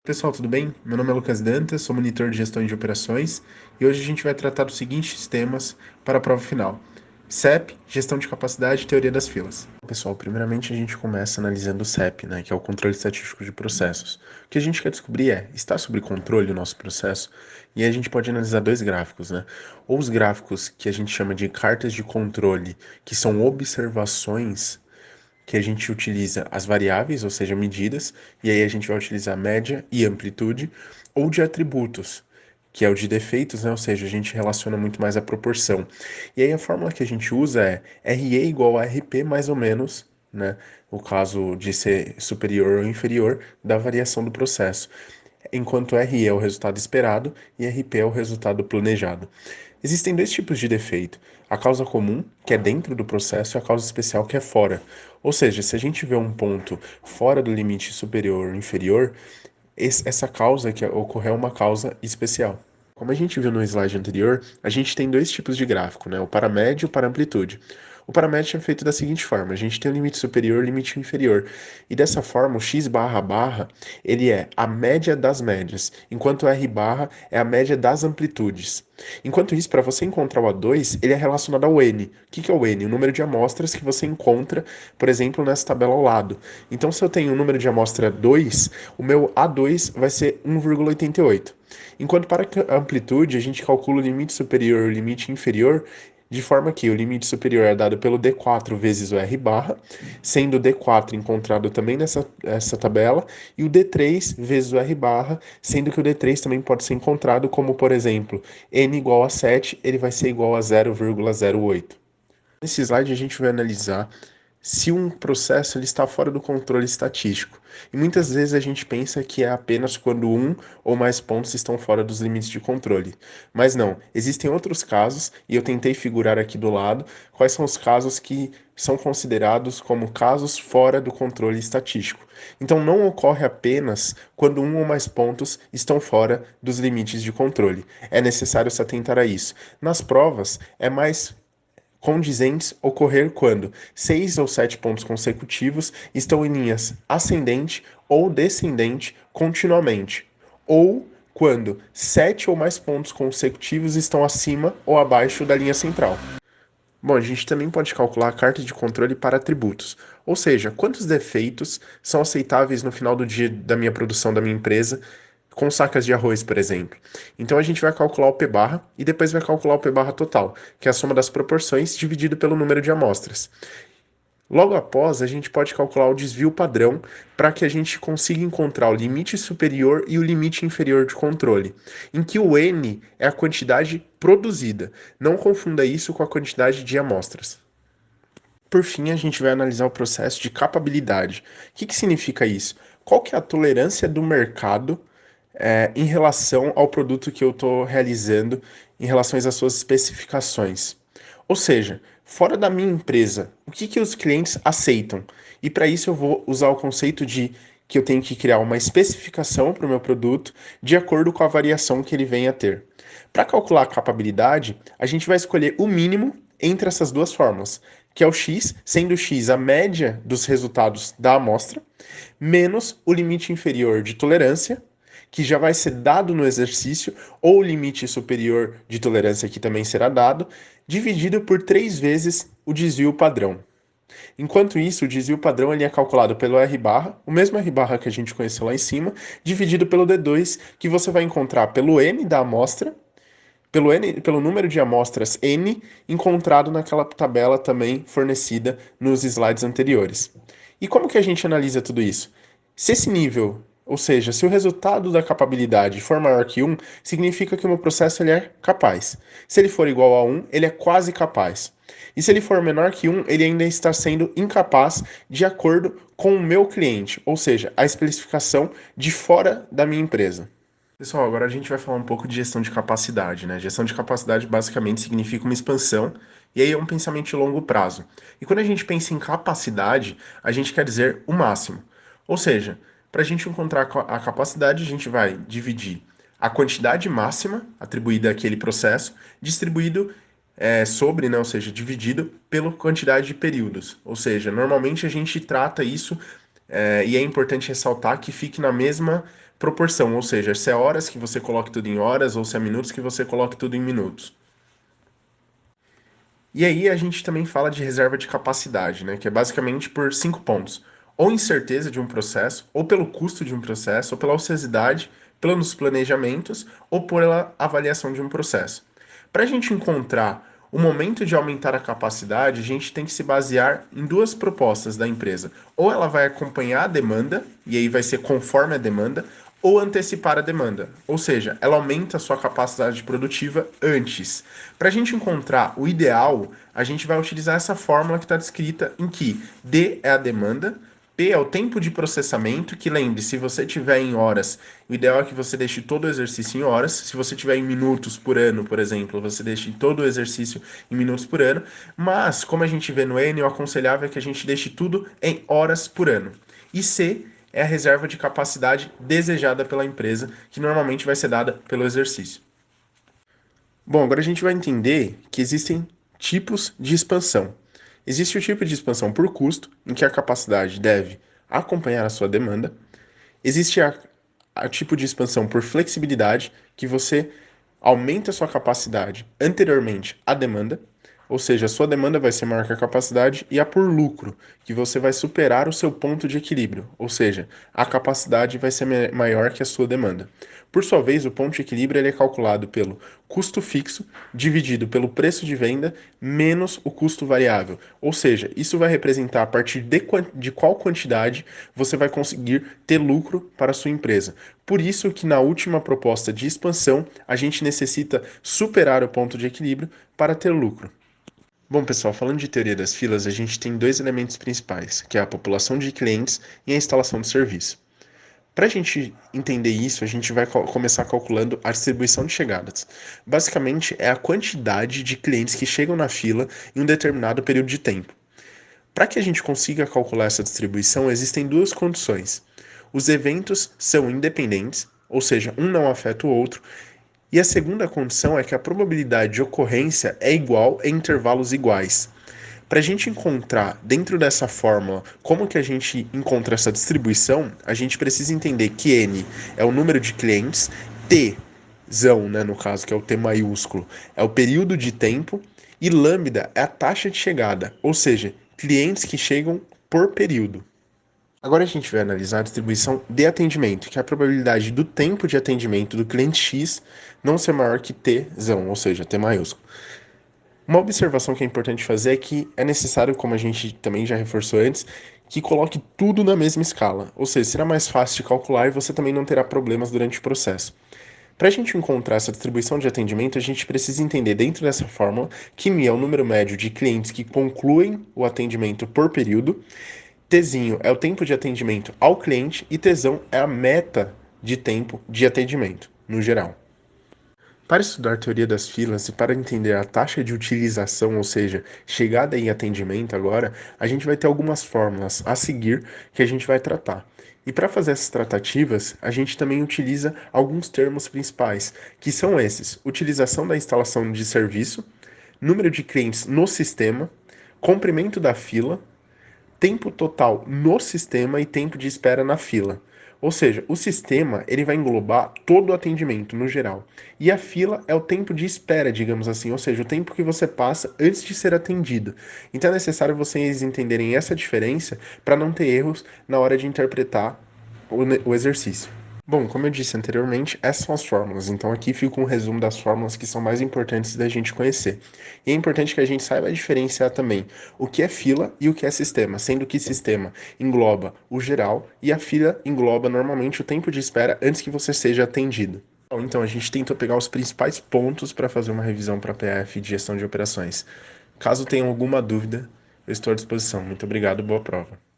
Pessoal, tudo bem? Meu nome é Lucas Dantas, sou monitor de gestão de operações e hoje a gente vai tratar dos seguintes temas para a prova final: CEP, gestão de capacidade e teoria das filas. Pessoal, primeiramente a gente começa analisando o CEP, né, que é o controle estatístico de processos. O que a gente quer descobrir está sob controle o nosso processo? E aí a gente pode analisar dois gráficos, né? Ou os gráficos que a gente chama de cartas de controle, que são observações que a gente utiliza as variáveis, ou seja, medidas, e aí a gente vai utilizar média e amplitude, ou de atributos, que é o de defeitos, né? Ou seja, a gente relaciona muito mais a proporção. E aí a fórmula que a gente usa é RE igual a RP mais ou menos, né? O caso de ser superior ou inferior da variação do processo, enquanto RE é o resultado esperado e RP é o resultado planejado. Existem dois tipos de defeito: a causa comum, que é dentro do processo, e a causa especial, que é fora. Ou seja, se a gente vê um ponto fora do limite superior ou inferior, essa causa que ocorreu é uma causa especial. Como a gente viu no slide anterior, a gente tem dois tipos de gráfico, né? O para média e o para amplitude. O para média é feito da seguinte forma: a gente tem o limite superior e o limite inferior. E dessa forma, o x barra barra, ele é a média das médias, enquanto o r barra é a média das amplitudes. Enquanto isso, para você encontrar o A2, ele é relacionado ao N. O que é o N? O número de amostras que você encontra, por exemplo, nessa tabela ao lado. Então, se eu tenho o número de amostra 2, o meu A2 vai ser 1,88. Enquanto para a amplitude, a gente calcula o limite superior e o limite inferior, de forma que o limite superior é dado pelo D4 vezes o R barra, sendo o D4 encontrado também nessa tabela, e o D3 vezes o R barra, sendo que o D3 também pode ser encontrado como, por exemplo, N igual a 7, ele vai ser igual a 0,08. Nesse slide a gente vai analisar se um processo ele está fora do controle estatístico. E muitas vezes a gente pensa que é apenas quando um ou mais pontos estão fora dos limites de controle. Mas não, existem outros casos, e eu tentei figurar aqui do lado quais são os casos que são considerados como casos fora do controle estatístico. Então não ocorre apenas quando um ou mais pontos estão fora dos limites de controle. É necessário se atentar a isso. Nas provas, é mais condizentes ocorrer quando 6 ou 7 pontos consecutivos estão em linhas ascendente ou descendente continuamente, ou quando 7 ou mais pontos consecutivos estão acima ou abaixo da linha central. Bom, a gente também pode calcular a carta de controle para atributos, ou seja, quantos defeitos são aceitáveis no final do dia da minha produção da minha empresa, com sacas de arroz, por exemplo. Então a gente vai calcular o P barra e depois vai calcular o P barra total, que é a soma das proporções dividido pelo número de amostras. Logo após, a gente pode calcular o desvio padrão para que a gente consiga encontrar o limite superior e o limite inferior de controle, em que o N é a quantidade produzida. Não confunda isso com a quantidade de amostras. Por fim, a gente vai analisar o processo de capabilidade. O que significa isso? Qual que é a tolerância do mercado em relação ao produto que eu estou realizando, em relação às suas especificações? Ou seja, fora da minha empresa, o que os clientes aceitam? E para isso eu vou usar o conceito de que eu tenho que criar uma especificação para o meu produto de acordo com a variação que ele venha a ter. Para calcular a capabilidade, a gente vai escolher o mínimo entre essas duas fórmulas, que é o x, sendo o x a média dos resultados da amostra, menos o limite inferior de tolerância, que já vai ser dado no exercício, ou o limite superior de tolerância, que também será dado, dividido por 3 vezes o desvio padrão. Enquanto isso, o desvio padrão ele é calculado pelo R barra, o mesmo R barra que a gente conheceu lá em cima, dividido pelo D2, que você vai encontrar pelo N da amostra, pelo número de amostras N encontrado naquela tabela também fornecida nos slides anteriores. E como que a gente analisa tudo isso? Se esse nível, ou seja, se o resultado da capabilidade for maior que 1, significa que o meu processo ele é capaz. Se ele for igual a 1, ele é quase capaz. E se ele for menor que 1, ele ainda está sendo incapaz de acordo com o meu cliente, ou seja, a especificação de fora da minha empresa. Pessoal, agora a gente vai falar um pouco de gestão de capacidade, né? Gestão de capacidade basicamente significa uma expansão, e aí é um pensamento de longo prazo. E quando a gente pensa em capacidade, a gente quer dizer o máximo. Ou seja, para a gente encontrar a capacidade, a gente vai dividir a quantidade máxima atribuída àquele processo, distribuído sobre, né, ou seja, dividido pela quantidade de períodos. Ou seja, normalmente a gente trata isso, e é importante ressaltar que fique na mesma proporção, ou seja, se é horas que você coloque tudo em horas ou se é minutos que você coloque tudo em minutos. E aí a gente também fala de reserva de capacidade, né, que é basicamente por 5 pontos. Ou incerteza de um processo, ou pelo custo de um processo, ou pela ociosidade, pelos planejamentos, ou pela avaliação de um processo. Para a gente encontrar o momento de aumentar a capacidade, a gente tem que se basear em duas propostas da empresa. Ou ela vai acompanhar a demanda, e aí vai ser conforme a demanda, ou antecipar a demanda, ou seja, ela aumenta a sua capacidade produtiva antes. Para a gente encontrar o ideal, a gente vai utilizar essa fórmula que está descrita em que D é a demanda, P é o tempo de processamento, que lembre, se você tiver em horas, o ideal é que você deixe todo o exercício em horas. Se você tiver em minutos por ano, por exemplo, você deixe todo o exercício em minutos por ano. Mas, como a gente vê no N, o aconselhável é que a gente deixe tudo em horas por ano. E C é a reserva de capacidade desejada pela empresa, que normalmente vai ser dada pelo exercício. Bom, agora a gente vai entender que existem tipos de expansão. Existe o tipo de expansão por custo, em que a capacidade deve acompanhar a sua demanda. Existe a tipo de expansão por flexibilidade, que você aumenta a sua capacidade anteriormente à demanda, ou seja, a sua demanda vai ser maior que a capacidade, e a por lucro, que você vai superar o seu ponto de equilíbrio, ou seja, a capacidade vai ser maior que a sua demanda. Por sua vez, o ponto de equilíbrio ele é calculado pelo custo fixo dividido pelo preço de venda menos o custo variável, ou seja, isso vai representar a partir de qual quantidade você vai conseguir ter lucro para a sua empresa. Por isso que na última proposta de expansão, a gente necessita superar o ponto de equilíbrio para ter lucro. Bom, pessoal, falando de teoria das filas, a gente tem dois elementos principais, que é a população de clientes e a instalação de serviço. Para a gente entender isso, a gente vai começar calculando a distribuição de chegadas. Basicamente, é a quantidade de clientes que chegam na fila em um determinado período de tempo. Para que a gente consiga calcular essa distribuição, existem duas condições. Os eventos são independentes, ou seja, um não afeta o outro, e a segunda condição é que a probabilidade de ocorrência é igual em intervalos iguais. Para a gente encontrar dentro dessa fórmula como que a gente encontra essa distribuição, a gente precisa entender que N é o número de clientes, T, né, no caso, que é o T maiúsculo, é o período de tempo, e lambda é a taxa de chegada, ou seja, clientes que chegam por período. Agora a gente vai analisar a distribuição de atendimento, que é a probabilidade do tempo de atendimento do cliente X não ser maior que T, ou seja, T maiúsculo. Uma observação que é importante fazer é que é necessário, como a gente também já reforçou antes, que coloque tudo na mesma escala, ou seja, será mais fácil de calcular e você também não terá problemas durante o processo. Para a gente encontrar essa distribuição de atendimento, a gente precisa entender dentro dessa fórmula que μ é o número médio de clientes que concluem o atendimento por período, Tzinho é o tempo de atendimento ao cliente e Tzão é a meta de tempo de atendimento, no geral. Para estudar teoria das filas e para entender a taxa de utilização, ou seja, chegada e atendimento agora, a gente vai ter algumas fórmulas a seguir que a gente vai tratar. E para fazer essas tratativas, a gente também utiliza alguns termos principais, que são esses: utilização da instalação de serviço, número de clientes no sistema, comprimento da fila, tempo total no sistema e tempo de espera na fila. Ou seja, o sistema ele vai englobar todo o atendimento no geral. E a fila é o tempo de espera, digamos assim, ou seja, o tempo que você passa antes de ser atendido. Então é necessário vocês entenderem essa diferença para não ter erros na hora de interpretar o exercício. Bom, como eu disse anteriormente, essas são as fórmulas. Então aqui fica um resumo das fórmulas que são mais importantes da gente conhecer. E é importante que a gente saiba diferenciar também o que é fila e o que é sistema, sendo que sistema engloba o geral e a fila engloba normalmente o tempo de espera antes que você seja atendido. Bom, então a gente tentou pegar os principais pontos para fazer uma revisão para a PF de gestão de operações. Caso tenham alguma dúvida, eu estou à disposição. Muito obrigado, boa prova.